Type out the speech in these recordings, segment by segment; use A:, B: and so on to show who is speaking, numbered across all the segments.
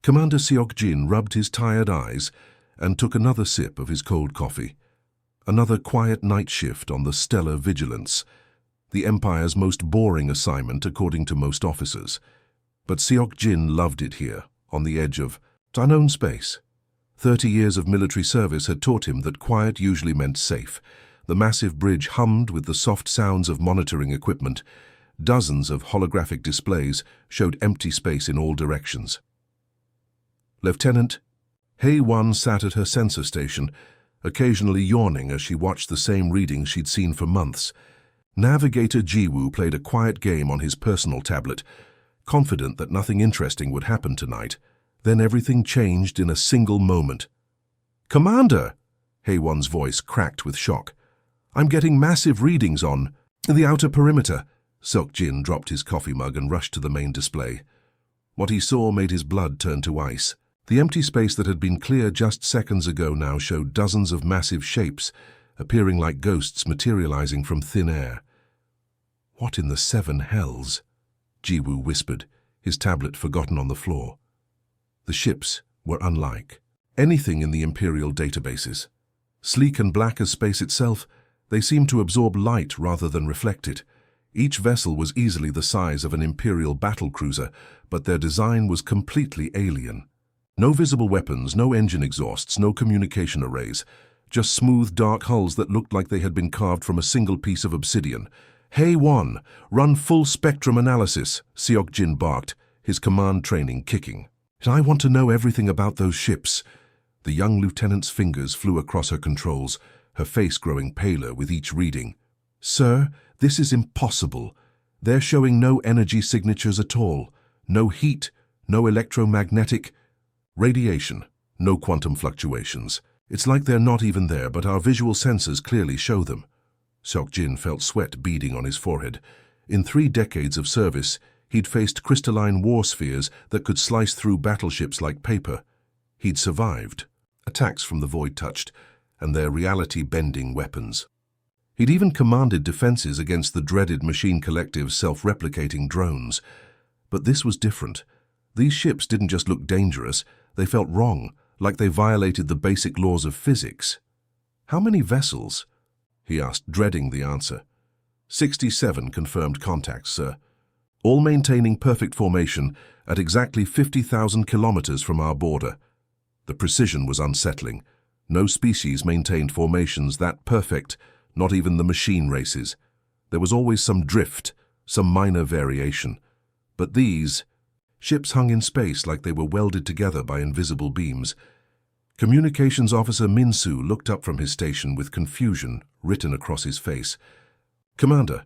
A: Commander Seok-jin rubbed his tired eyes and took another sip of his cold coffee. Another quiet night shift on the Stellar Vigilance, the Empire's most boring assignment according to most officers. But Seok-jin loved it here, on the edge of unknown space. 30 years of military service had taught him that quiet usually meant safe. The massive bridge hummed with the soft sounds of monitoring equipment. Dozens of holographic displays showed empty space in all directions. Lieutenant Hae-won sat at her sensor station, occasionally yawning as she watched the same readings she'd seen for months. Navigator Ji-woo played a quiet game on his personal tablet, confident that nothing interesting would happen tonight. Then everything changed in a single moment. "Commander!" Hae-won's voice cracked with shock. "I'm getting massive readings on the outer perimeter." Seok-jin dropped his coffee mug and rushed to the main display. What he saw made his blood turn to ice. The empty space that had been clear just seconds ago now showed dozens of massive shapes, appearing like ghosts materializing from thin air. "What in the seven hells?" Ji-woo whispered, his tablet forgotten on the floor. The ships were unlike anything in the Imperial databases. Sleek and black as space itself, they seemed to absorb light rather than reflect it. Each vessel was easily the size of an Imperial battlecruiser, but their design was completely alien. No visible weapons, no engine exhausts, no communication arrays, just smooth, dark hulls that looked like they had been carved from a single piece of obsidian. "Hae-won, run full spectrum analysis," Seok-jin barked, his command training kicking. "I want to know everything about those ships." The young lieutenant's fingers flew across her controls, her face growing paler with each reading. "Sir, this is impossible. They're showing no energy signatures at all. No heat, no electromagnetic radiation, no quantum fluctuations. It's like they're not even there, but our visual sensors clearly show them." Seok-jin felt sweat beading on his forehead. In 3 decades of service, he'd faced crystalline war spheres that could slice through battleships like paper. He'd survived attacks from the void-touched and their reality-bending weapons. He'd even commanded defenses against the dreaded Machine Collective's self-replicating drones. But this was different. These ships didn't just look dangerous, they felt wrong, like they violated the basic laws of physics. "How many vessels?" he asked, dreading the answer. 67 confirmed contacts, sir. All maintaining perfect formation at exactly 50,000 kilometers from our border. The precision was unsettling. No species maintained formations that perfect, not even the machine races. There was always some drift, some minor variation. But these ships hung in space like they were welded together by invisible beams. Communications Officer Min-soo looked up from his station with confusion written across his face. "Commander,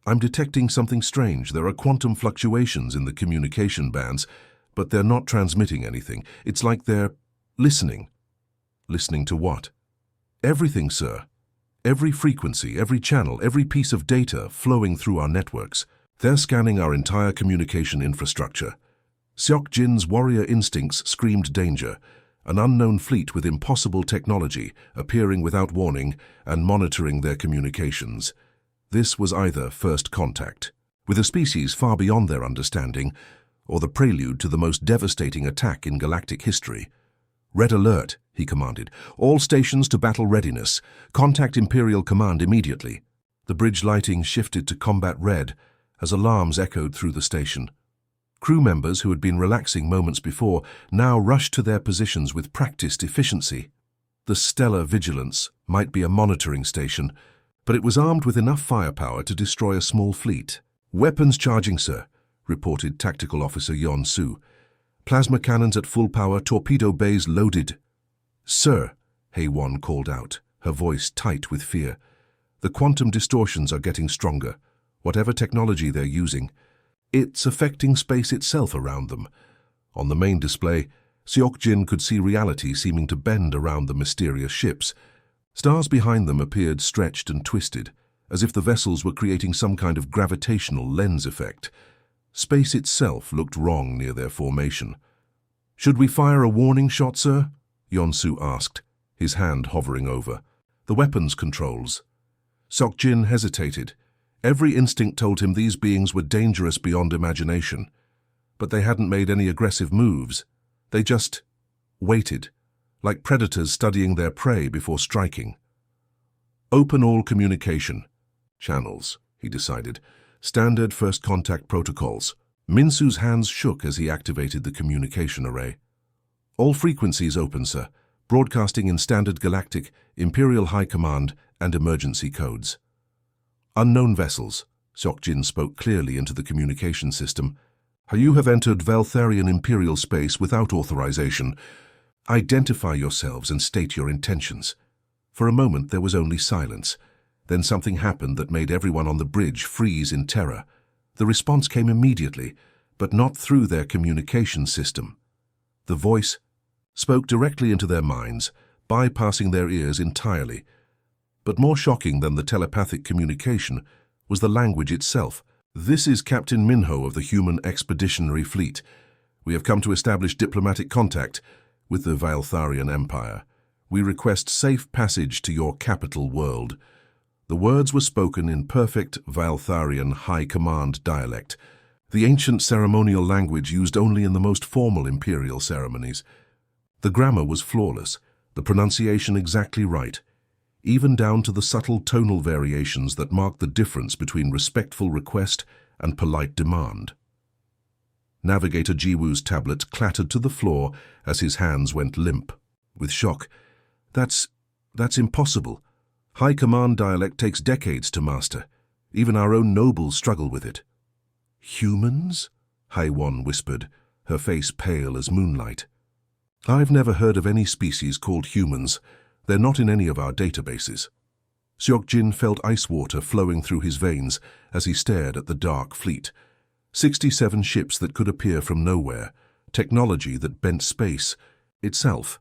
A: I'm detecting something strange. There are quantum fluctuations in the communication bands, but they're not transmitting anything. It's like they're listening." "Listening to what?" "Everything, sir. Every frequency, every channel, every piece of data flowing through our networks. They're scanning our entire communication infrastructure." Seok-jin's warrior instincts screamed danger. An unknown fleet with impossible technology appearing without warning and monitoring their communications. This was either first contact with a species far beyond their understanding, or the prelude to the most devastating attack in galactic history. "Red alert," he commanded. "All stations to battle readiness. Contact Imperial Command immediately." The bridge lighting shifted to combat red as alarms echoed through the station. Crew members who had been relaxing moments before now rushed to their positions with practiced efficiency. The Stellar Vigilance might be a monitoring station, but it was armed with enough firepower to destroy a small fleet. "Weapons charging, sir," reported Tactical Officer Yeon-soo. "Plasma cannons at full power, torpedo bays loaded." "Sir," Hae-won called out, her voice tight with fear. "The quantum distortions are getting stronger. Whatever technology they're using, it's affecting space itself around them." On the main display, Seok-jin could see reality seeming to bend around the mysterious ships. Stars behind them appeared stretched and twisted, as if the vessels were creating some kind of gravitational lens effect. Space itself looked wrong near their formation. "Should we fire a warning shot, sir?" Yeon-soo asked, his hand hovering over the weapons controls. Seok-jin hesitated. Every instinct told him these beings were dangerous beyond imagination. But they hadn't made any aggressive moves. They just waited, like predators studying their prey before striking. Open all communication channels, he decided. Standard first contact protocols. Minsu's hands shook as he activated the communication array. All frequencies open, sir. Broadcasting in standard galactic, Imperial High Command, and emergency codes. Unknown vessels. Seokjin spoke clearly into the communication system. You have entered Valtharian Imperial space without authorization. Identify yourselves and state your intentions. For a moment there was only silence. Then something happened that made everyone on the bridge freeze in terror. The response came immediately, but not through their communication system. The voice spoke directly into their minds, bypassing their ears entirely. But more shocking than the telepathic communication was the language itself. This is Captain Minho of the Human Expeditionary Fleet. We have come to establish diplomatic contact with the Valtharian Empire. We request safe passage to your capital world. The words were spoken in perfect Valtharian High Command dialect, the ancient ceremonial language used only in the most formal imperial ceremonies. The grammar was flawless, the pronunciation exactly right, even down to the subtle tonal variations that marked the difference between respectful request and polite demand. Navigator Jiwoo's tablet clattered to the floor as his hands went limp. With shock, That's impossible. High Command dialect takes decades to master. Even our own nobles struggle with it. Humans? Haiwon whispered, her face pale as moonlight. I've never heard of any species called humans. They're not in any of our databases. Seokjin felt ice water flowing through his veins as he stared at the dark fleet. 67 ships that could appear from nowhere, technology that bent space itself,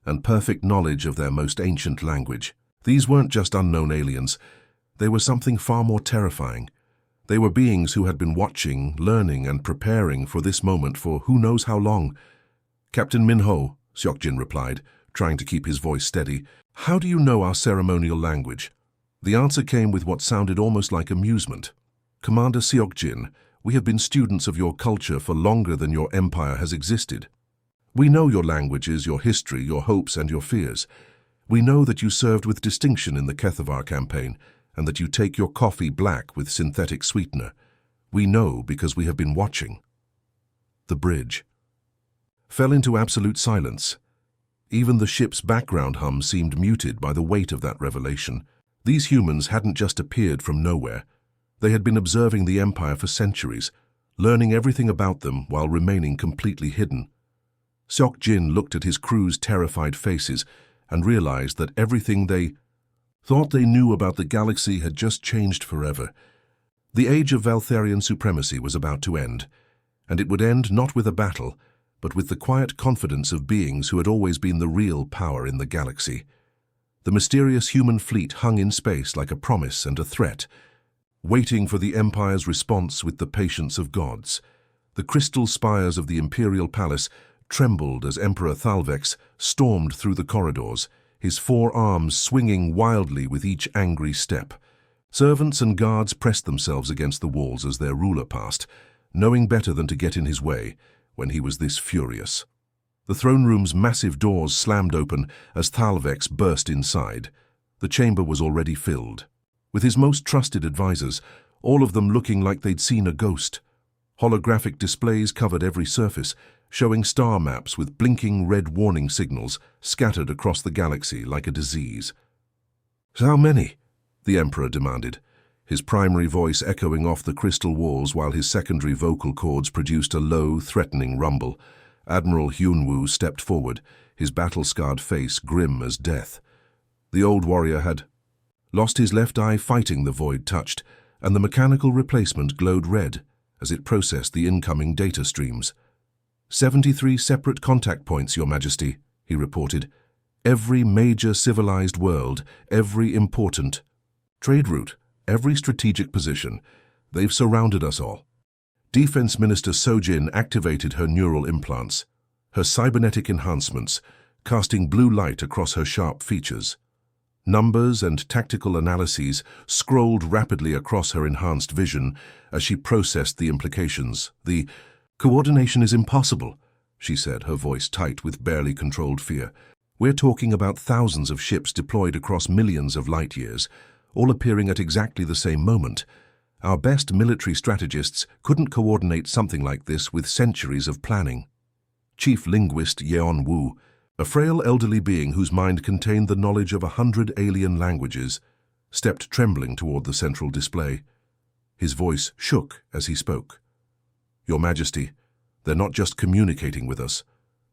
A: and perfect knowledge of their most ancient language. These weren't just unknown aliens. They were something far more terrifying. They were beings who had been watching, learning, and preparing for this moment for who knows how long. Captain Minho, Seokjin replied, trying to keep his voice steady. How do you know our ceremonial language? The answer came with what sounded almost like amusement. Commander Seokjin, we have been students of your culture for longer than your empire has existed. We know your languages, your history, your hopes, and your fears. We know that you served with distinction in the Kethavar campaign, and that you take your coffee black with synthetic sweetener. We know because we have been watching. The bridge fell into absolute silence. Even the ship's background hum seemed muted by the weight of that revelation. These humans hadn't just appeared from nowhere. They had been observing the Empire for centuries, learning everything about them while remaining completely hidden. Seokjin looked at his crew's terrified faces and realized that everything they thought they knew about the galaxy had just changed forever. The age of Valtharian supremacy was about to end, and it would end not with a battle, but with the quiet confidence of beings who had always been the real power in the galaxy. The mysterious human fleet hung in space like a promise and a threat, waiting for the Empire's response with the patience of gods. The crystal spires of the Imperial Palace trembled as Emperor Thalvex stormed through the corridors, his four arms swinging wildly with each angry step. Servants and guards pressed themselves against the walls as their ruler passed, knowing better than to get in his way when he was this furious. The throne room's massive doors slammed open as Thalvex burst inside. The chamber was already filled, with his most trusted advisors, all of them looking like they'd seen a ghost. Holographic displays covered every surface, showing star maps with blinking red warning signals scattered across the galaxy like a disease. "How many?" the Emperor demanded, his primary voice echoing off the crystal walls while his secondary vocal cords produced a low, threatening rumble. Admiral Hyunwoo stepped forward, his battle-scarred face grim as death. The old warrior had lost his left eye fighting the void touched, and the mechanical replacement glowed red as it processed the incoming data streams. 73 separate contact points, Your Majesty, he reported. Every major civilized world, every important trade route, every strategic position. They've surrounded us all. Defense Minister Sojin activated her neural implants, her cybernetic enhancements, casting blue light across her sharp features. Numbers and tactical analyses scrolled rapidly across her enhanced vision as she processed the implications. The coordination is impossible, she said, her voice tight with barely controlled fear. "We're talking about thousands of ships deployed across millions of light years, all appearing at exactly the same moment. Our best military strategists couldn't coordinate something like this with centuries of planning." Chief linguist Yeon Woo, a frail elderly being whose mind contained the knowledge of 100 alien languages, stepped trembling toward the central display. His voice shook as he spoke. "Your Majesty, they're not just communicating with us.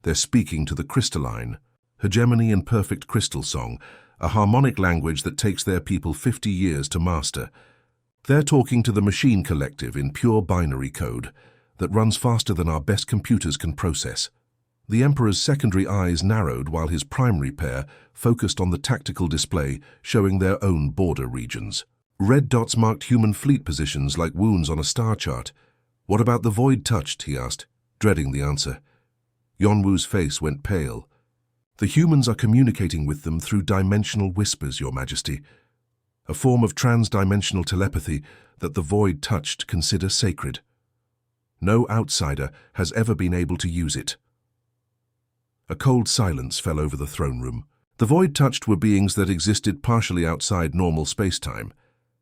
A: They're speaking to the crystalline, hegemony in perfect crystal song, a harmonic language that takes their people 50 years to master. They're talking to the machine collective in pure binary code that runs faster than our best computers can process." The Emperor's secondary eyes narrowed while his primary pair focused on the tactical display showing their own border regions. Red dots marked human fleet positions like wounds on a star chart. "What about the void touched?" he asked, dreading the answer. Yonwoo's face went pale. "The humans are communicating with them through dimensional whispers, Your Majesty. A form of trans-dimensional telepathy that the void touched consider sacred. No outsider has ever been able to use it." A cold silence fell over the throne room. The void touched were beings that existed partially outside normal space-time.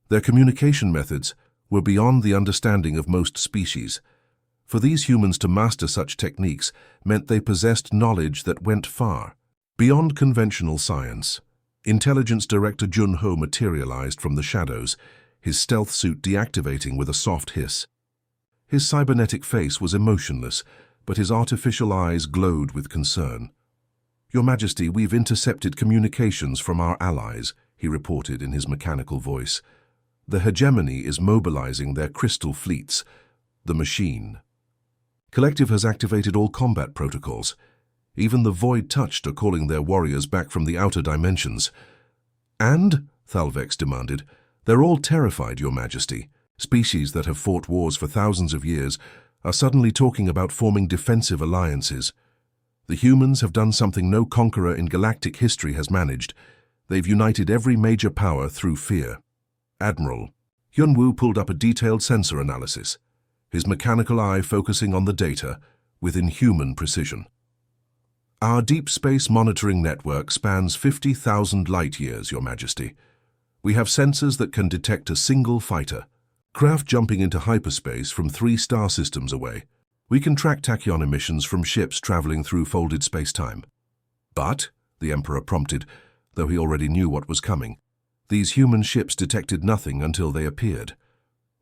A: Their communication methods were beyond the understanding of most species. For these humans to master such techniques meant they possessed knowledge that went far beyond conventional science. Intelligence Director Jun-ho materialized from the shadows, his stealth suit deactivating with a soft hiss. His cybernetic face was emotionless, but his artificial eyes glowed with concern. "Your Majesty, we've intercepted communications from our allies," he reported in his mechanical voice. "The hegemony is mobilizing their crystal fleets, the machine. Collective has activated all combat protocols. Even the void touched are calling their warriors back from the outer dimensions." "And," Thalvex demanded, "they're all terrified, Your Majesty. Species that have fought wars for thousands of years are suddenly talking about forming defensive alliances. The humans have done something no conqueror in galactic history has managed. They've united every major power through fear." "Admiral." Yunwoo pulled up a detailed sensor analysis, his mechanical eye focusing on the data with inhuman precision. "Our deep space monitoring network spans 50,000 light-years, Your Majesty. We have sensors that can detect a single fighter, craft jumping into hyperspace from 3 star systems away. We can track tachyon emissions from ships traveling through folded space-time." "But," the Emperor prompted, though he already knew what was coming, "these human ships detected nothing until they appeared.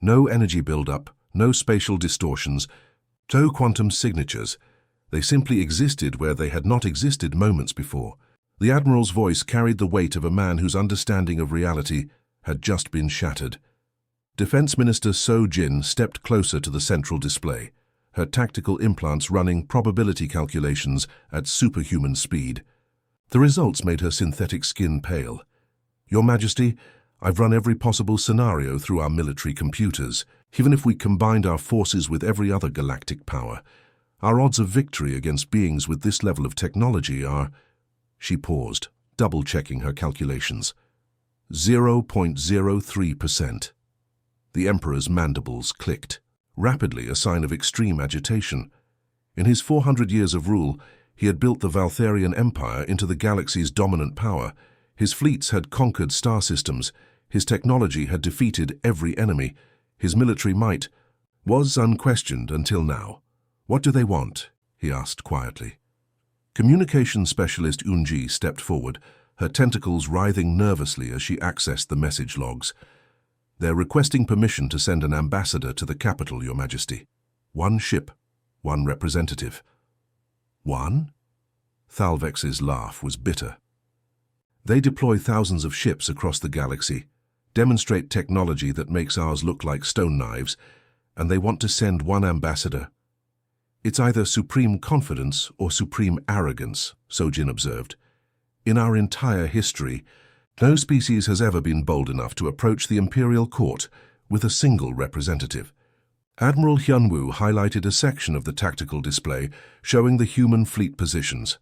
A: No energy buildup, no spatial distortions, no quantum signatures. They simply existed where they had not existed moments before." The Admiral's voice carried the weight of a man whose understanding of reality had just been shattered. Defense Minister So Jin stepped closer to the central display, her tactical implants running probability calculations at superhuman speed. The results made her synthetic skin pale. "Your Majesty, I've run every possible scenario through our military computers. Even if we combined our forces with every other galactic power, our odds of victory against beings with this level of technology are—" She paused, double-checking her calculations. 0.03%. The Emperor's mandibles clicked, rapidly a sign of extreme agitation. In his 400 years of rule, he had built the Valtharian Empire into the galaxy's dominant power. His fleets had conquered star systems. His technology had defeated every enemy. His military might was unquestioned until now. "What do they want?" he asked quietly. Communications specialist Unji stepped forward, her tentacles writhing nervously as she accessed the message logs. "They're requesting permission to send an ambassador to the capital, Your Majesty. 1 ship, 1 representative." "One?" Thalvex's laugh was bitter. "They deploy thousands of ships across the galaxy, demonstrate technology that makes ours look like stone knives, and they want to send 1 ambassador. It's either supreme confidence or supreme arrogance," Sojin observed. "In our entire history, no species has ever been bold enough to approach the imperial court with a single representative." Admiral Hyunwoo highlighted a section of the tactical display showing the human fleet positions.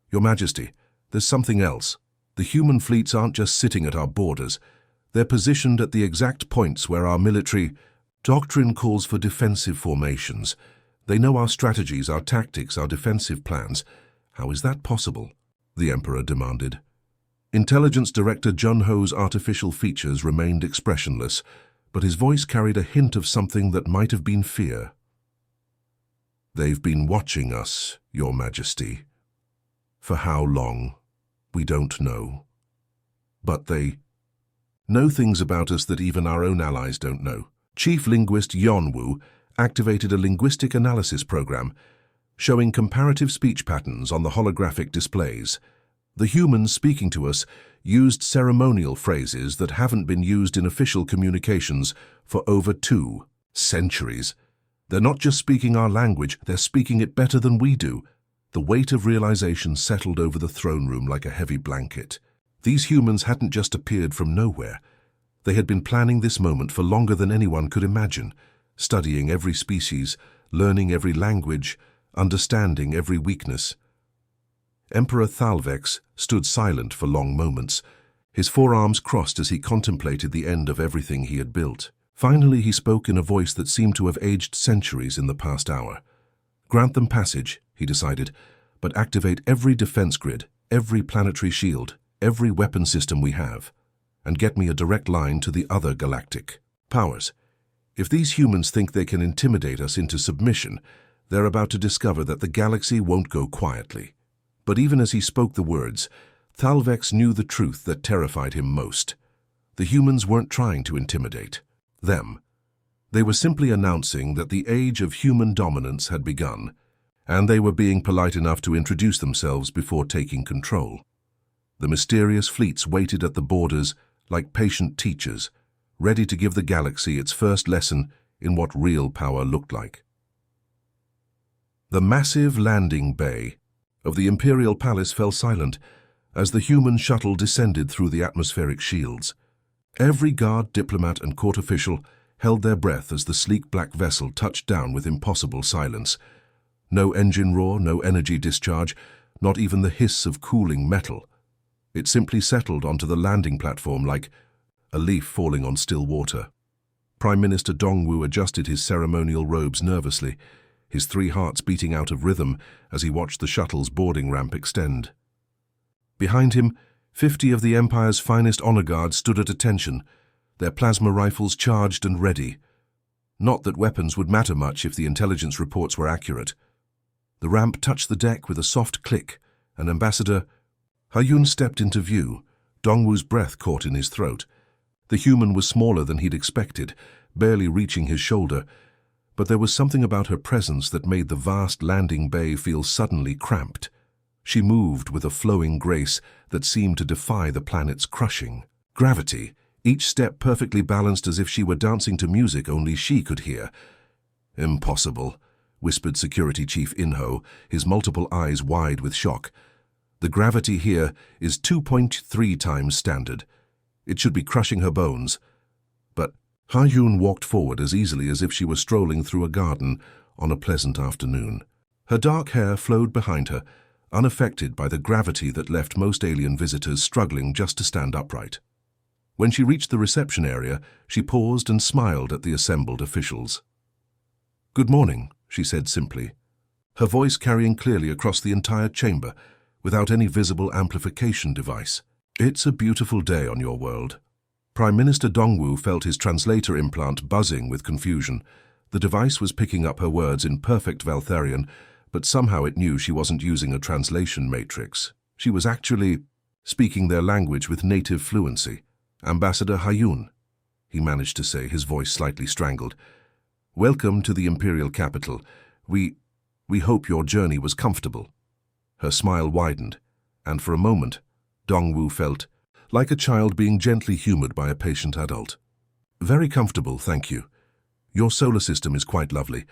A: "Your Majesty, there's something else. The human fleets aren't just sitting at our borders. They're positioned at the exact points where our military doctrine calls for defensive formations. They know our strategies, our tactics, our defensive plans. How is that possible? The Emperor demanded. Intelligence Director Jun-Ho's artificial features remained expressionless, but his voice carried a hint of something that might have been fear. They've been watching us, Your Majesty. For how long? We don't know. But they know things about us that even our own allies don't know. Chief Linguist Yonwu activated a linguistic analysis program, showing comparative speech patterns on the holographic displays. The humans speaking to us used ceremonial phrases that haven't been used in official communications for over 2 centuries. They're not just speaking our language, they're speaking it better than we do. The weight of realization settled over the throne room like a heavy blanket. These humans hadn't just appeared from nowhere. They had been planning this moment for longer than anyone could imagine, studying every species, learning every language, understanding every weakness. Emperor Thalvex stood silent for long moments, his forearms crossed as he contemplated the end of everything he had built. Finally, he spoke in a voice that seemed to have aged centuries in the past hour. Grant them passage, he decided, but activate every defense grid, every planetary shield, every weapon system we have, and get me a direct line to the other galactic powers. If these humans think they can intimidate us into submission, they're about to discover that the galaxy won't go quietly. But even as he spoke the words, Thalvex knew the truth that terrified him most. The humans weren't trying to intimidate them. They were simply announcing that the age of human dominance had begun, and they were being polite enough to introduce themselves before taking control. The mysterious fleets waited at the borders like patient teachers, ready to give the galaxy its first lesson in what real power looked like. The massive landing bay of the Imperial Palace fell silent as the human shuttle descended through the atmospheric shields. Every guard, diplomat, and court official held their breath as the sleek black vessel touched down with impossible silence. No engine roar, no energy discharge, not even the hiss of cooling metal. It simply settled onto the landing platform like a leaf falling on still water. Prime Minister Dongwu adjusted his ceremonial robes nervously, his 3 hearts beating out of rhythm as he watched the shuttle's boarding ramp extend. Behind him, 50 of the Empire's finest honor guards stood at attention, their plasma rifles charged and ready. Not that weapons would matter much if the intelligence reports were accurate. The ramp touched the deck with a soft click, and Ambassador Hayun stepped into view, Dongwu's breath caught in his throat. The human was smaller than he'd expected, barely reaching his shoulder, but there was something about her presence that made the vast landing bay feel suddenly cramped. She moved with a flowing grace that seemed to defy the planet's crushing gravity, each step perfectly balanced as if she were dancing to music only she could hear. "Impossible," whispered Security Chief Inho, his multiple eyes wide with shock. "The gravity here is 2.3 times standard. It should be crushing her bones." But Ha-Yun walked forward as easily as if she were strolling through a garden on a pleasant afternoon. Her dark hair flowed behind her, unaffected by the gravity that left most alien visitors struggling just to stand upright. When she reached the reception area, she paused and smiled at the assembled officials. "Good morning," she said simply, her voice carrying clearly across the entire chamber, without any visible amplification device. "It's a beautiful day on your world." Prime Minister Dongwu felt his translator implant buzzing with confusion. The device was picking up her words in perfect Valtharian, but somehow it knew she wasn't using a translation matrix. She was actually speaking their language with native fluency. "Ambassador Hayun," he managed to say, his voice slightly strangled. "Welcome to the Imperial capital. We hope your journey was comfortable." Her smile widened, and for a moment, Dongwu felt like a child being gently humored by a patient adult. "Very comfortable, thank you. Your solar system is quite lovely.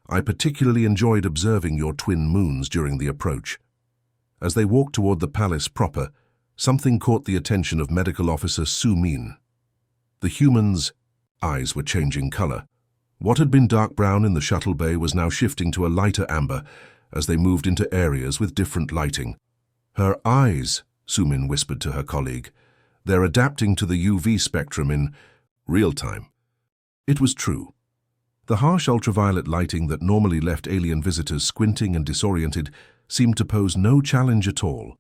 A: I particularly enjoyed observing your twin moons during the approach." As they walked toward the palace proper, something caught the attention of Medical Officer Su Min. The human's eyes were changing color. What had been dark brown in the shuttle bay was now shifting to a lighter amber as they moved into areas with different lighting. "Her eyes," Su Min whispered to her colleague. "They're adapting to the UV spectrum in real time." It was true. The harsh ultraviolet lighting that normally left alien visitors squinting and disoriented seemed to pose no challenge at all.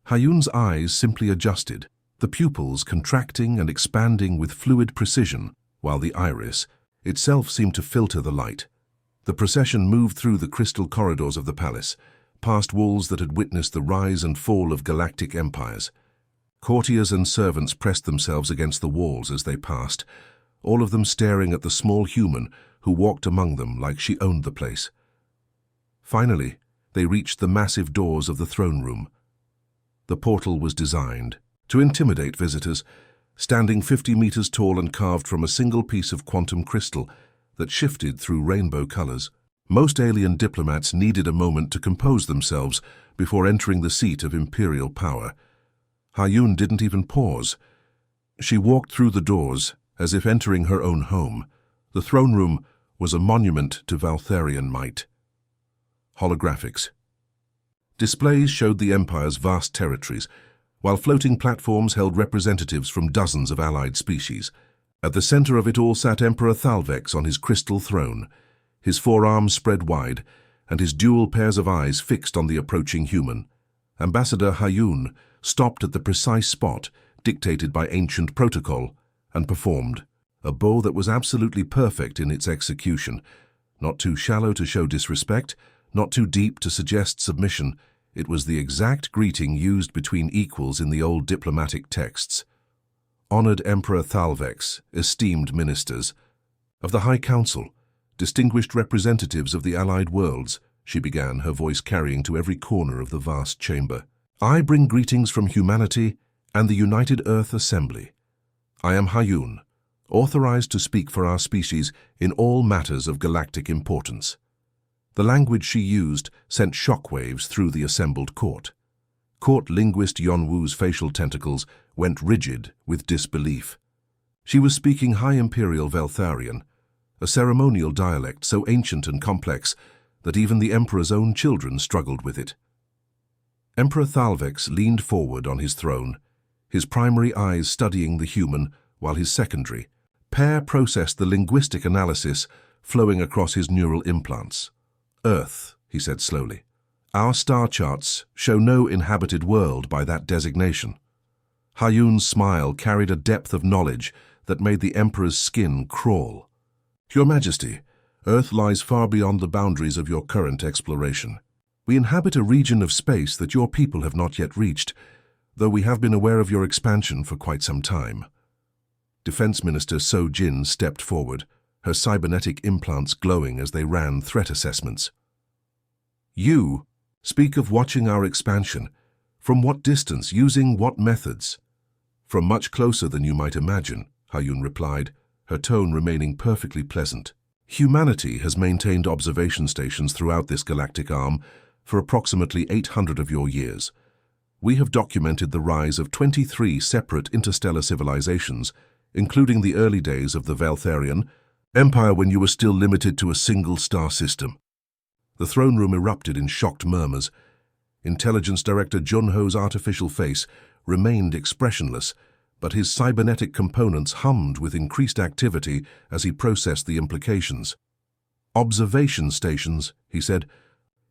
A: Hayun's eyes simply adjusted, the pupils contracting and expanding with fluid precision, while the iris itself seemed to filter the light. The procession moved through the crystal corridors of the palace, past walls that had witnessed the rise and fall of galactic empires. Courtiers and servants pressed themselves against the walls as they passed, all of them staring at the small human who walked among them like she owned the place. Finally, they reached the massive doors of the throne room. The portal was designed to intimidate visitors, standing 50 meters tall and carved from a single piece of quantum crystal that shifted through rainbow colors. Most alien diplomats needed a moment to compose themselves before entering the seat of imperial power. Hayun didn't even pause. She walked through the doors as if entering her own home. The throne room was a monument to Valtharian might. Holographics. Displays showed the Empire's vast territories, while floating platforms held representatives from dozens of allied species. At the center of it all sat Emperor Thalvex on his crystal throne, his forearms spread wide, and his dual pairs of eyes fixed on the approaching human. Ambassador Hayun stopped at the precise spot dictated by ancient protocol and performed a bow that was absolutely perfect in its execution, not too shallow to show disrespect, not too deep to suggest submission. It was the exact greeting used between equals in the old diplomatic texts. Honored Emperor Thalvex, esteemed ministers of the High Council, distinguished representatives of the allied worlds, she began, her voice carrying to every corner of the vast chamber. I bring greetings from humanity and the United Earth Assembly. I am Hayun, authorized to speak for our species in all matters of galactic importance. The language she used sent shockwaves through the assembled court. Court linguist Yonwu's facial tentacles went rigid with disbelief. She was speaking High Imperial Veltharian, a ceremonial dialect so ancient and complex that even the Emperor's own children struggled with it. Emperor Thalvex leaned forward on his throne, his primary eyes studying the human, while his secondary pair processed the linguistic analysis flowing across his neural implants. Earth, he said slowly. Our star charts show no inhabited world by that designation. Hayun's smile carried a depth of knowledge that made the Emperor's skin crawl. Your Majesty, Earth lies far beyond the boundaries of your current exploration. We inhabit a region of space that your people have not yet reached, though we have been aware of your expansion for quite some time. Defense Minister So Jin stepped forward, her cybernetic implants glowing as they ran threat assessments. You speak of watching our expansion. From what distance, using what methods? From much closer than you might imagine, Hayun replied, her tone remaining perfectly pleasant. Humanity has maintained observation stations throughout this galactic arm for approximately 800 of your years. We have documented the rise of 23 separate interstellar civilizations, including the early days of the Valtharian Empire when you were still limited to a single star system. The throne room erupted in shocked murmurs. Intelligence Director Junho's artificial face remained expressionless, but his cybernetic components hummed with increased activity as he processed the implications. Observation stations, he said,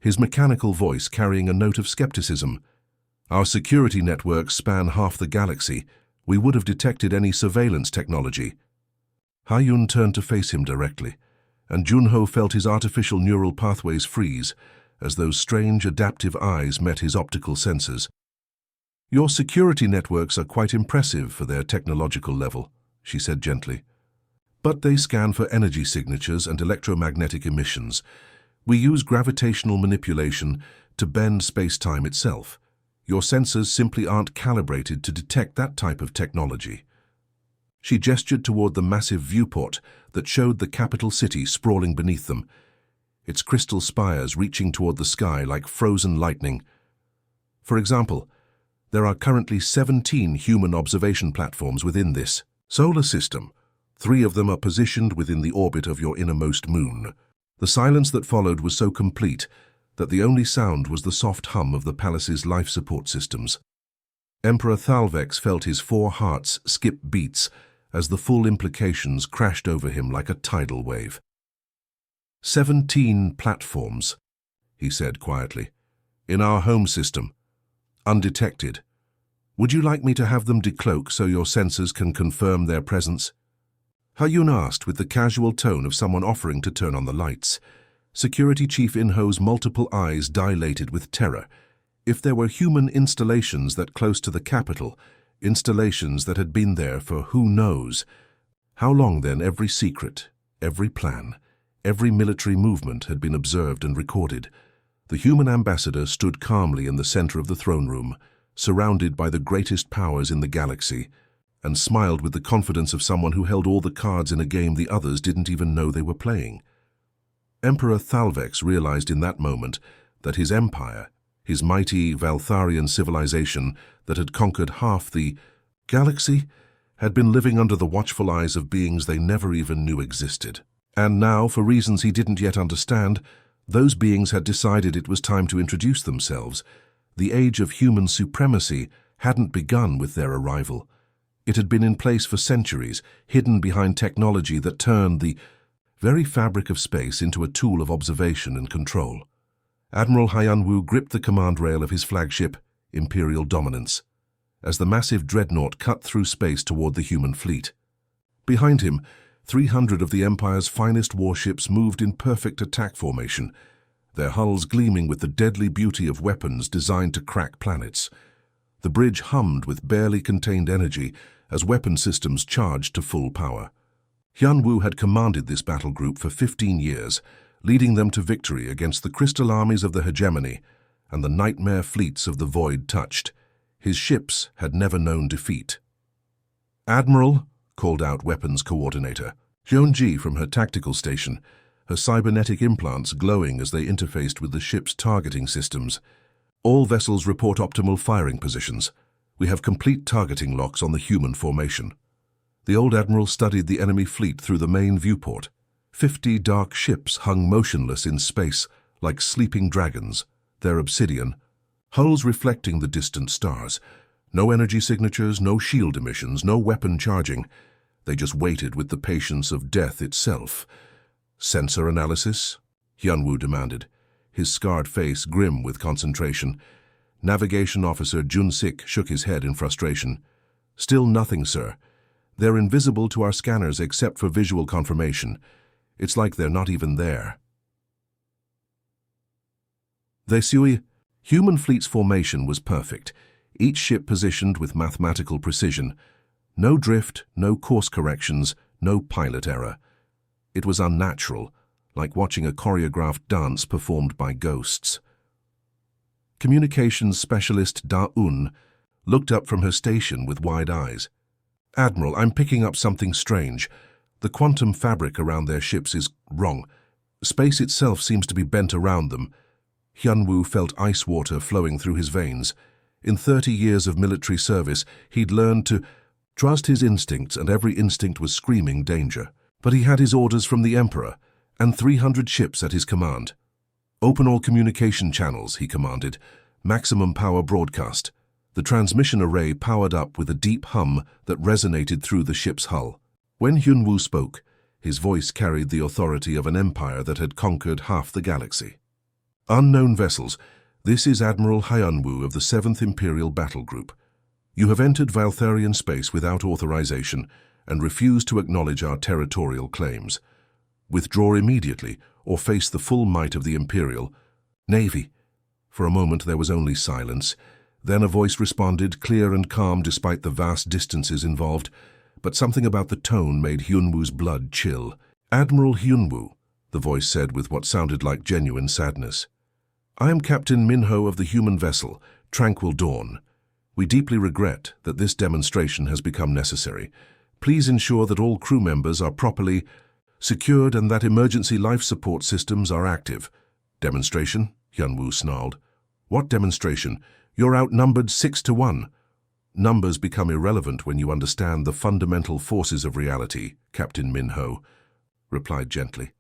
A: his mechanical voice carrying a note of skepticism. Our security networks span half the galaxy. We would have detected any surveillance technology. Hayun turned to face him directly, and Junho felt his artificial neural pathways freeze as those strange adaptive eyes met his optical sensors. Your security networks are quite impressive for their technological level, she said gently. But they scan for energy signatures and electromagnetic emissions. We use gravitational manipulation to bend space-time itself. Your sensors simply aren't calibrated to detect that type of technology. She gestured toward the massive viewport that showed the capital city sprawling beneath them, its crystal spires reaching toward the sky like frozen lightning. For example, there are currently 17 human observation platforms within this solar system. 3 of them are positioned within the orbit of your innermost moon. The silence that followed was so complete that the only sound was the soft hum of the palace's life support systems. Emperor Thalvex felt his 4 hearts skip beats as the full implications crashed over him like a tidal wave. 17 platforms, he said quietly. In our home system. Undetected. Would you like me to have them decloak so your sensors can confirm their presence? Hyun asked with the casual tone of someone offering to turn on the lights. Security Chief Inho's multiple eyes dilated with terror. If there were human installations that close to the capital, installations that had been there for who knows, how long then every secret, every plan, every military movement had been observed and recorded. The human ambassador stood calmly in the center of the throne room, surrounded by the greatest powers in the galaxy, and smiled with the confidence of someone who held all the cards in a game the others didn't even know they were playing. Emperor Thalvex realized in that moment that his empire, his mighty Valtharian civilization that had conquered half the galaxy, had been living under the watchful eyes of beings they never even knew existed. And now, for reasons he didn't yet understand, those beings had decided it was time to introduce themselves. The age of human supremacy hadn't begun with their arrival. It had been in place for centuries, hidden behind technology that turned the very fabric of space into a tool of observation and control. Admiral Hyun-woo gripped the command rail of his flagship, Imperial Dominance, as the massive dreadnought cut through space toward the human fleet. Behind him, 300 of the Empire's finest warships moved in perfect attack formation, their hulls gleaming with the deadly beauty of weapons designed to crack planets. The bridge hummed with barely contained energy as weapon systems charged to full power. Hyun-woo had commanded this battle group for 15 years, leading them to victory against the crystal armies of the hegemony and the nightmare fleets of the void touched. His ships had never known defeat. "Admiral," called out Weapons Coordinator Jeonji from her tactical station, her cybernetic implants glowing as they interfaced with the ship's targeting systems. "All vessels report optimal firing positions. We have complete targeting locks on the human formation." The old admiral studied the enemy fleet through the main viewport. 50 dark ships hung motionless in space like sleeping dragons, their obsidian, hulls reflecting the distant stars. No energy signatures, no shield emissions, no weapon charging. They just waited with the patience of death itself. "Sensor analysis?" Hyun-woo demanded, his scarred face grim with concentration. Navigation Officer Jun-sik shook his head in frustration. "Still nothing, sir. They're invisible to our scanners except for visual confirmation. It's like they're not even there." The Sui human fleet's formation was perfect, each ship positioned with mathematical precision. No drift, no course corrections, no pilot error. It was unnatural, like watching a choreographed dance performed by ghosts. Communications specialist Da-un looked up from her station with wide eyes. "Admiral, I'm picking up something strange. The quantum fabric around their ships is wrong. Space itself seems to be bent around them." Hyun-woo felt ice water flowing through his veins. In 30 years of military service, he'd learned to trust his instincts, and every instinct was screaming danger. But he had his orders from the Emperor, and 300 ships at his command. "Open all communication channels," he commanded. "Maximum power broadcast." The transmission array powered up with a deep hum that resonated through the ship's hull. When Hyun-woo spoke, his voice carried the authority of an empire that had conquered half the galaxy. "Unknown vessels, this is Admiral Hyun-woo of the 7th Imperial Battle Group. You have entered Valtharian space without authorization and refuse to acknowledge our territorial claims. Withdraw immediately or face the full might of the Imperial Navy." For a moment there was only silence. Then a voice responded, clear and calm despite the vast distances involved, but something about the tone made Hyun-woo's blood chill. "Admiral Hyun-woo," the voice said with what sounded like genuine sadness. "I am Captain Minho of the human vessel, Tranquil Dawn. We deeply regret that this demonstration has become necessary. Please ensure that all crew members are properly secured and that emergency life support systems are active." "Demonstration?" Hyun-woo snarled. "What demonstration? You're outnumbered 6-1. "Numbers become irrelevant when you understand the fundamental forces of reality," Captain Minho replied gently.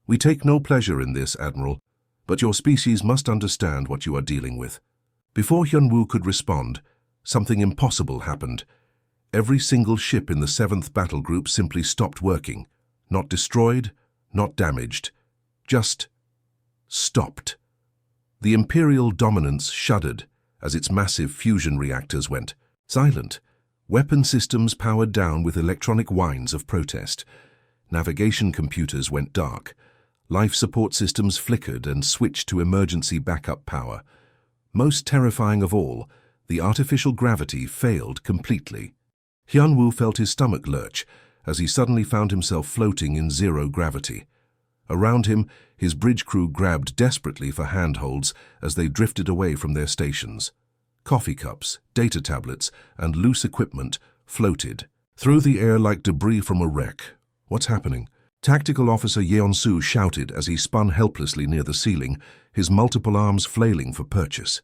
A: "We take no pleasure in this, Admiral, but your species must understand what you are dealing with." Before Hyun-woo could respond, something impossible happened. Every single ship in the 7th Battle Group simply stopped working. Not destroyed, not damaged. just stopped. The Imperial dominance shuddered as its massive fusion reactors went silent. Weapon systems powered down with electronic whines of protest. Navigation computers went dark. Life support systems flickered and switched to emergency backup power. Most terrifying of all, the artificial gravity failed completely. Hyun-woo felt his stomach lurch as he suddenly found himself floating in zero gravity. Around him, his bridge crew grabbed desperately for handholds as they drifted away from their stations. Coffee cups, data tablets, and loose equipment floated through the air like debris from a wreck. What's happening? Tactical Officer Yeon-soo shouted as he spun helplessly near the ceiling, his multiple arms flailing for purchase.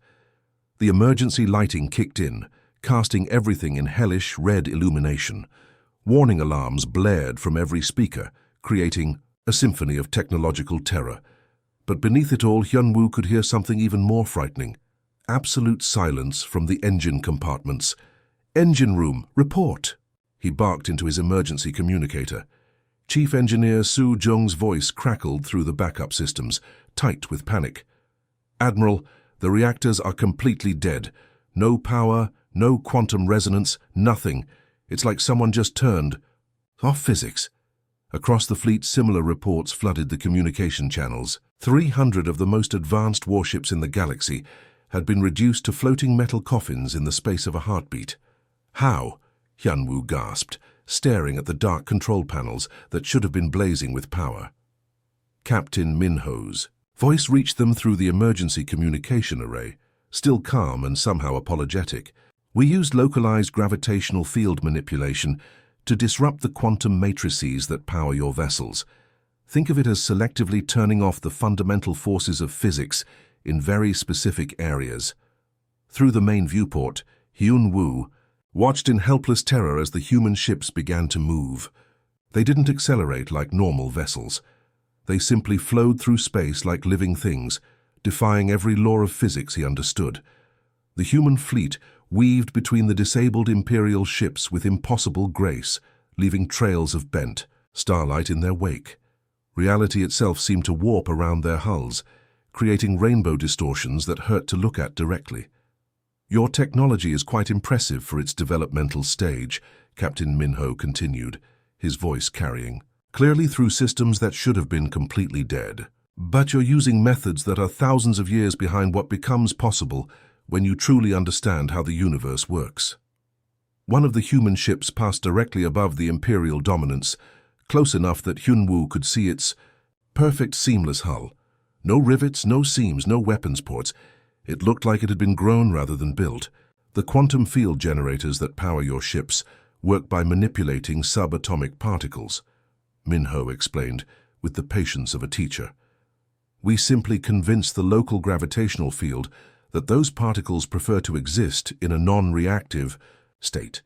A: The emergency lighting kicked in, casting everything in hellish red illumination. Warning alarms blared from every speaker, creating a symphony of technological terror. But beneath it all, Hyun-woo could hear something even more frightening. Absolute silence from the engine compartments. "Engine room, report!" He barked into his emergency communicator. Chief Engineer Soo Jung's voice crackled through the backup systems, tight with panic. "Admiral, the reactors are completely dead. No power, no quantum resonance, nothing. It's like someone just turned off physics." Across the fleet, similar reports flooded the communication channels. 300 of the most advanced warships in the galaxy had been reduced to floating metal coffins in the space of a heartbeat. "How?" Hyun-woo gasped, staring at the dark control panels that should have been blazing with power. Captain Minho's voice reached them through the emergency communication array, still calm and somehow apologetic. "We used localized gravitational field manipulation to disrupt the quantum matrices that power your vessels. Think of it as selectively turning off the fundamental forces of physics in very specific areas." Through the main viewport, Hyun-woo watched in helpless terror as the human ships began to move. They didn't accelerate like normal vessels. They simply flowed through space like living things, defying every law of physics he understood. The human fleet weaved between the disabled Imperial ships with impossible grace, leaving trails of bent starlight in their wake. Reality itself seemed to warp around their hulls, creating rainbow distortions that hurt to look at directly. "Your technology is quite impressive for its developmental stage," Captain Minho continued, his voice carrying, "clearly through systems that should have been completely dead. But you're using methods that are thousands of years behind what becomes possible when you truly understand how the universe works." One of the human ships passed directly above the Imperial dominance, close enough that Hyun-woo could see its perfect seamless hull. No rivets, no seams, no weapons ports. It looked like it had been grown rather than built. "The quantum field generators that power your ships work by manipulating subatomic particles," Minho explained with the patience of a teacher. "We simply convince the local gravitational field that those particles prefer to exist in a non-reactive state.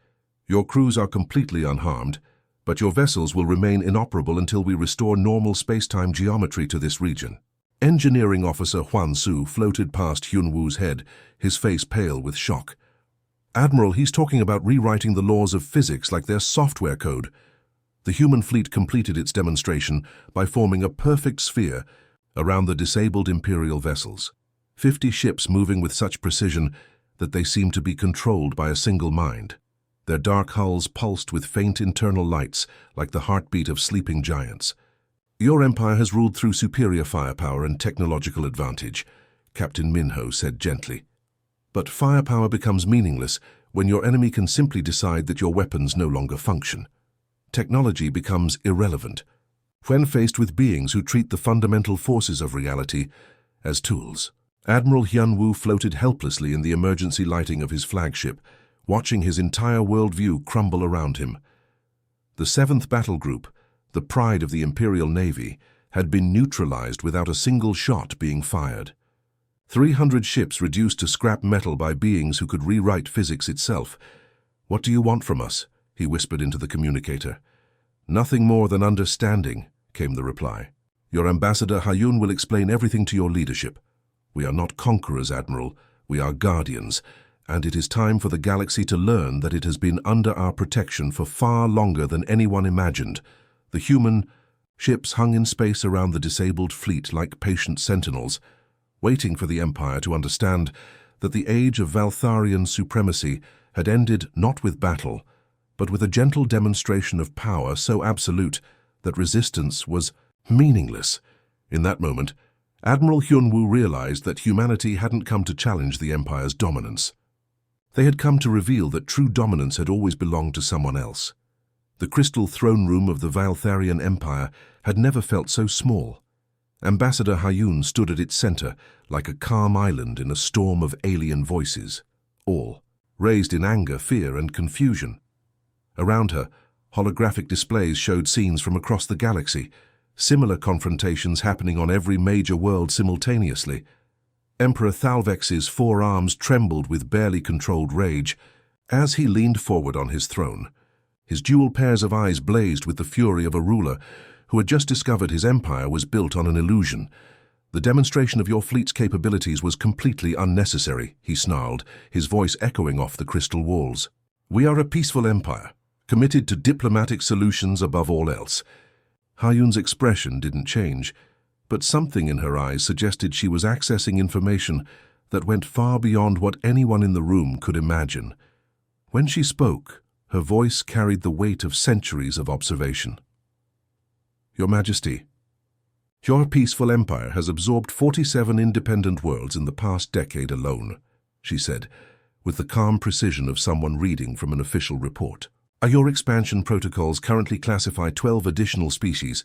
A: Your crews are completely unharmed, but your vessels will remain inoperable until we restore normal space-time geometry to this region." Engineering Officer Hwan-soo floated past Hyun-woo's head, his face pale with shock. "Admiral, he's talking about rewriting the laws of physics like their software code." The human fleet completed its demonstration by forming a perfect sphere around the disabled Imperial vessels. 50 ships moving with such precision that they seemed to be controlled by a single mind. Their dark hulls pulsed with faint internal lights like the heartbeat of sleeping giants. "Your empire has ruled through superior firepower and technological advantage," Captain Minho said gently. "But firepower becomes meaningless when your enemy can simply decide that your weapons no longer function. Technology becomes irrelevant when faced with beings who treat the fundamental forces of reality as tools." Admiral Hyun-woo floated helplessly in the emergency lighting of his flagship, watching his entire worldview crumble around him. The 7th Battle Group, the pride of the Imperial Navy, had been neutralized without a single shot being fired. 300 ships reduced to scrap metal by beings who could rewrite physics itself. "What do you want from us?" he whispered into the communicator. "Nothing more than understanding," came the reply. "Your ambassador Hayun will explain everything to your leadership. We are not conquerors, Admiral. We are guardians, and it is time for the galaxy to learn that it has been under our protection for far longer than anyone imagined. The human Ships hung in space around the disabled fleet like patient sentinels, waiting for the Empire to understand that the age of Valtharian supremacy had ended not with battle, but with a gentle demonstration of power so absolute that resistance was meaningless. In that moment, Admiral Hyunwoo realized that humanity hadn't come to challenge the Empire's dominance. They had come to reveal that true dominance had always belonged to someone else. The crystal throne room of the Valtharian Empire had never felt so small. Ambassador Hyun stood at its center like a calm island in a storm of alien voices, all raised in anger, fear, and confusion. Around her, holographic displays showed scenes from across the galaxy, similar confrontations happening on every major world simultaneously. Emperor Thalvex's four arms trembled with barely controlled rage as he leaned forward on his throne. His dual pairs of eyes blazed with the fury of a ruler who had just discovered his empire was built on an illusion. "The demonstration of your fleet's capabilities was completely unnecessary," he snarled, his voice echoing off the crystal walls. "We are a peaceful empire, committed to diplomatic solutions above all else." Hyun's expression didn't change, but something in her eyes suggested she was accessing information that went far beyond what anyone in the room could imagine. When she spoke, her voice carried the weight of centuries of observation. "Your Majesty, your peaceful empire has absorbed 47 independent worlds in the past decade alone," she said, with the calm precision of someone reading from an official report. "Your expansion protocols currently classify 12 additional species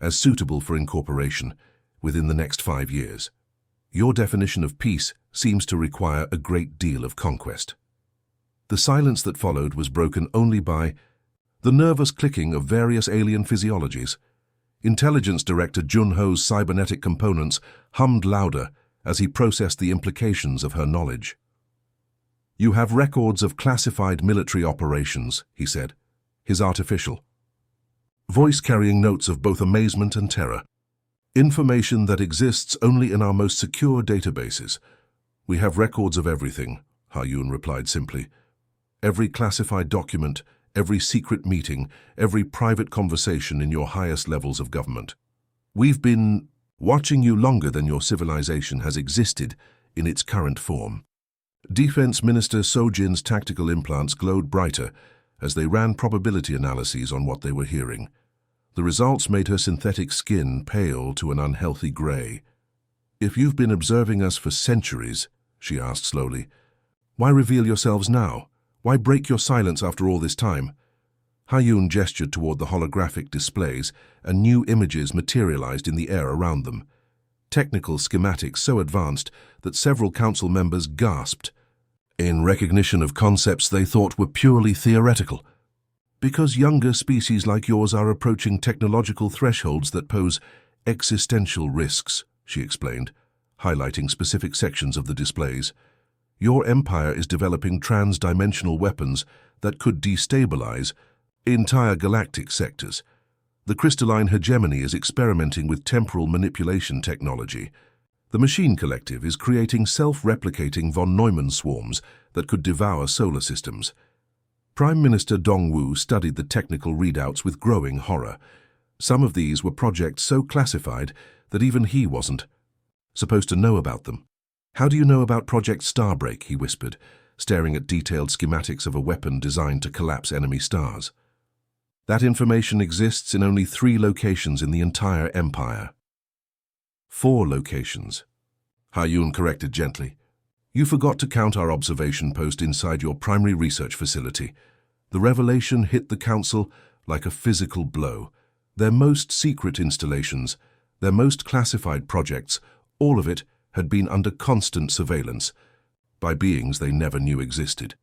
A: as suitable for incorporation within the next 5 years. Your definition of peace seems to require a great deal of conquest." The silence that followed was broken only by the nervous clicking of various alien physiologies. Intelligence Director Junho's cybernetic components hummed louder as he processed the implications of her knowledge. "You have records of classified military operations," he said, his artificial voice carrying notes of both amazement and terror. "Information that exists only in our most secure databases." "We have records of everything," Hyun replied simply. "Every classified document, every secret meeting, every private conversation in your highest levels of government. We've been watching you longer than your civilization has existed in its current form." Defense Minister Sojin's tactical implants glowed brighter as they ran probability analyses on what they were hearing. The results made her synthetic skin pale to an unhealthy gray. "If you've been observing us for centuries," she asked slowly, "why reveal yourselves now? Why break your silence after all this time?" Hyun gestured toward the holographic displays, and new images materialized in the air around them. Technical schematics so advanced that several council members gasped in recognition of concepts they thought were purely theoretical. "Because younger species like yours are approaching technological thresholds that pose existential risks," she explained, highlighting specific sections of the displays. "Your empire is developing trans-dimensional weapons that could destabilize entire galactic sectors. The crystalline hegemony is experimenting with temporal manipulation technology. The Machine Collective is creating self-replicating von Neumann swarms that could devour solar systems." Prime Minister Dongwu studied the technical readouts with growing horror. Some of these were projects so classified that even he wasn't supposed to know about them. "How do you know about Project Starbreak?" he whispered, staring at detailed schematics of a weapon designed to collapse enemy stars. "That information exists in only 3 locations in the entire empire." 4 locations, Hyun corrected gently. "You forgot to count our observation post inside your primary research facility." The revelation hit the council like a physical blow. Their most secret installations, their most classified projects, all of it had been under constant surveillance by beings they never knew existed.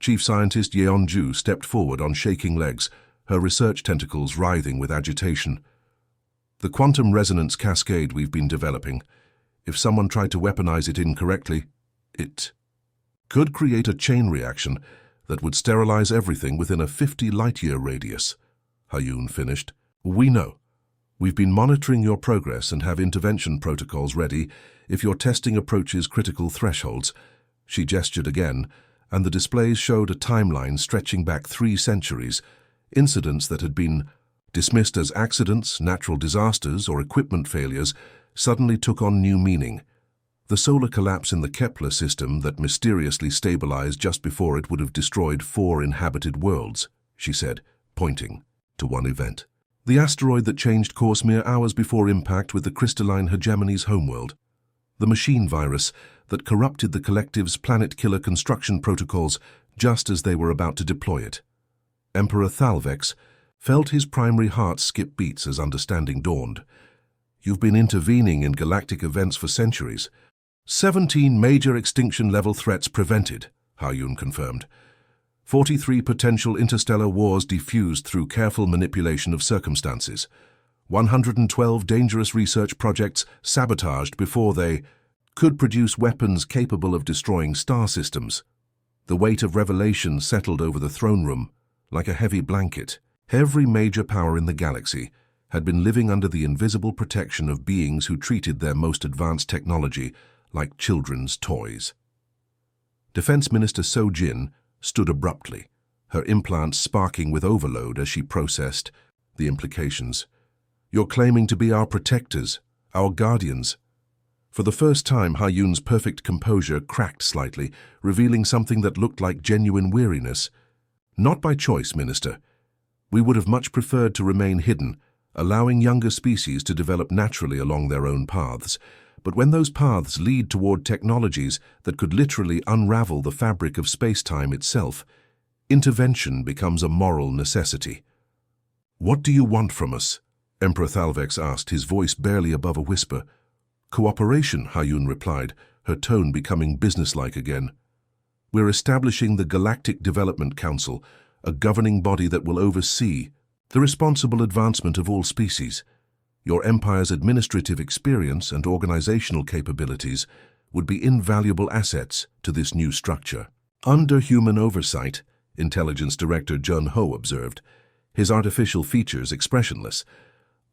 A: Chief Scientist Yeon-ju stepped forward on shaking legs, her research tentacles writhing with agitation. "The quantum resonance cascade we've been developing, if someone tried to weaponize it incorrectly, it could create a chain reaction that would sterilize everything within a 50 light-year radius," Hyun finished. "We know. We've been monitoring your progress and have intervention protocols ready if your testing approaches critical thresholds." She gestured again, and the displays showed a timeline stretching back 3 centuries, incidents that had been dismissed as accidents, natural disasters, or equipment failures, suddenly took on new meaning. The solar collapse in the Kepler system that mysteriously stabilized just before it would have destroyed 4 inhabited worlds, she said, pointing to one event. The asteroid that changed course mere hours before impact with the crystalline hegemony's homeworld. The machine virus that corrupted the collective's planet-killer construction protocols just as they were about to deploy it. Emperor Thalvex felt his primary heart skip beats as understanding dawned. You've been intervening in galactic events for centuries. 17 major extinction-level threats prevented, Ha-Yun confirmed. 43 potential interstellar wars defused through careful manipulation of circumstances. 112 dangerous research projects sabotaged before they could produce weapons capable of destroying star systems. The weight of revelation settled over the throne room like a heavy blanket. Every major power in the galaxy had been living under the invisible protection of beings who treated their most advanced technology like children's toys. Defense Minister So-Jin stood abruptly, her implants sparking with overload as she processed the implications. You're claiming to be our protectors, our guardians. For the first time, Ha-Yun's perfect composure cracked slightly, revealing something that looked like genuine weariness. Not by choice, Minister. We would have much preferred to remain hidden, allowing younger species to develop naturally along their own paths. But when those paths lead toward technologies that could literally unravel the fabric of space-time itself, intervention becomes a moral necessity. What do you want from us? Emperor Thalvex asked, his voice barely above a whisper. Cooperation, Ha-Yun replied, her tone becoming businesslike again. We're establishing the Galactic Development Council, a governing body that will oversee the responsible advancement of all species. Your empire's administrative experience and organizational capabilities would be invaluable assets to this new structure. Under human oversight, Intelligence Director Jun Ho observed, his artificial features expressionless.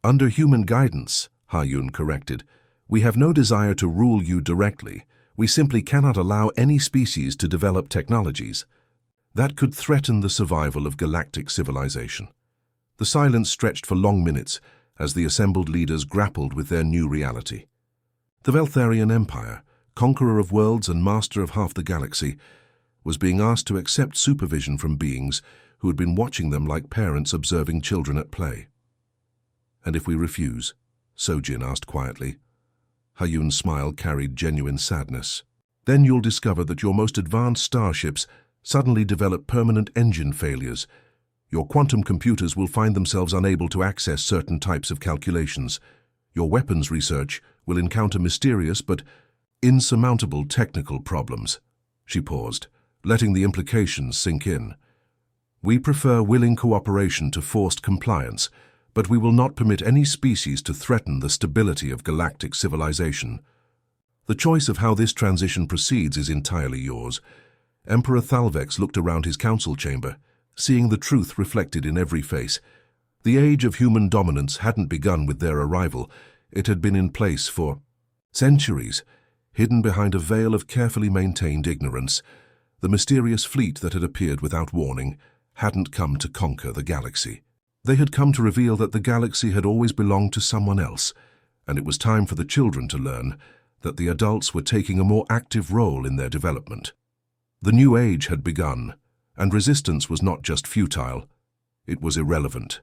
A: Under human guidance, Ha-Yun corrected, we have no desire to rule you directly. We simply cannot allow any species to develop technologies that could threaten the survival of galactic civilization. The silence stretched for long minutes as the assembled leaders grappled with their new reality. The Veltharian Empire, conqueror of worlds and master of half the galaxy, was being asked to accept supervision from beings who had been watching them like parents observing children at play. And if we refuse? So-Jin asked quietly. Ha-Yun's smile carried genuine sadness. Then you'll discover that your most advanced starships suddenly develop permanent engine failures. Your quantum computers will find themselves unable to access certain types of calculations. Your weapons research will encounter mysterious but insurmountable technical problems. She paused, letting the implications sink in. We prefer willing cooperation to forced compliance, but we will not permit any species to threaten the stability of galactic civilization. The choice of how this transition proceeds is entirely yours. Emperor Thalvex looked around his council chamber, seeing the truth reflected in every face. The age of human dominance hadn't begun with their arrival. It had been in place for centuries, hidden behind a veil of carefully maintained ignorance. The mysterious fleet that had appeared without warning hadn't come to conquer the galaxy. They had come to reveal that the galaxy had always belonged to someone else, and it was time for the children to learn that the adults were taking a more active role in their development. The new age had begun, and resistance was not just futile, it was irrelevant.